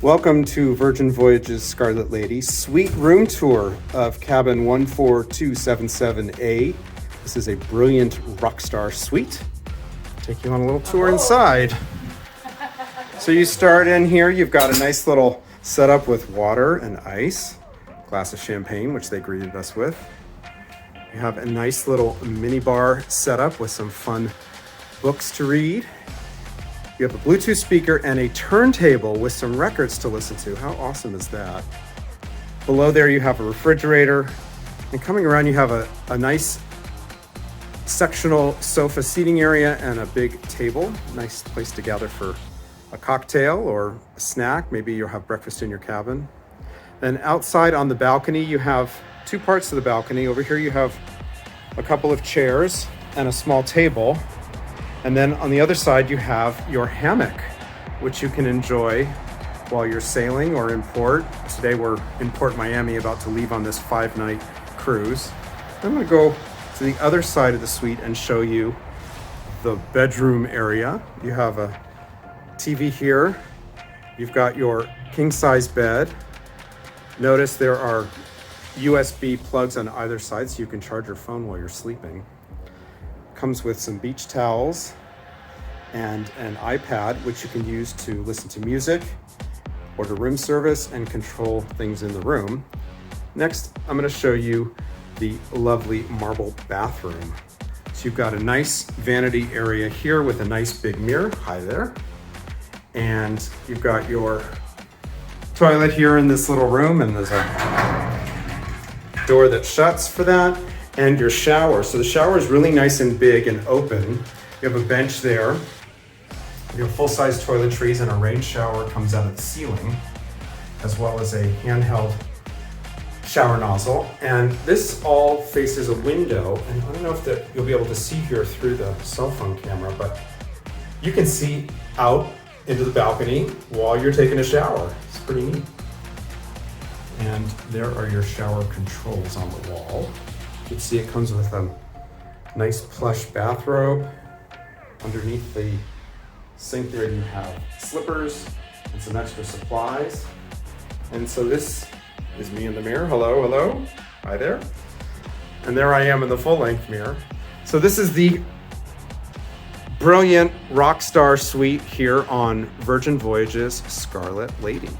Welcome to Virgin Voyages Scarlet Lady suite room tour of cabin 14277A. This is a brilliant rockstar suite. Take you on a little tour inside. So you start in here, you've got a nice little setup with water and ice, glass of champagne, which they greeted us with. You have a nice little mini bar setup with some fun books to read. You have a Bluetooth speaker and a turntable with some records to listen to. How awesome is that? Below there you have a refrigerator, and coming around you have a nice sectional sofa seating area and a big table. Nice place to gather for a cocktail or a snack. Maybe you'll have breakfast in your cabin. Then outside on the balcony you have two parts of the balcony. Over here you have a couple of chairs and a small table. And then on the other side, you have your hammock, which you can enjoy while you're sailing or in port. Today we're in Port Miami, about to leave on this 5-night cruise. I'm gonna go to the other side of the suite and show you the bedroom area. You have a TV here. You've got your king-size bed. Notice there are USB plugs on either side so you can charge your phone while you're sleeping. Comes with some beach towels and an iPad, which you can use to listen to music, order room service, and control things in the room. Next, I'm going to show you the lovely marble bathroom. So you've got a nice vanity area here with a nice big mirror. Hi there. And you've got your toilet here in this little room, and there's a door that shuts for that. And your shower. So the shower is really nice and big and open. You have a bench there. You have full-size toiletries, and a rain shower comes out of the ceiling, as well as a handheld shower nozzle. And this all faces a window. And I don't know if you'll be able to see here through the cell phone camera, but you can see out into the balcony while you're taking a shower. It's pretty neat. And there are your shower controls on the wall. You can see it comes with a nice plush bathrobe. Underneath the sink there you have slippers and some extra supplies. And so this is me in the mirror. Hello, hello. Hi there. And there I am in the full-length mirror. So this is the brilliant Rockstar Suite here on Virgin Voyages Scarlet Lady.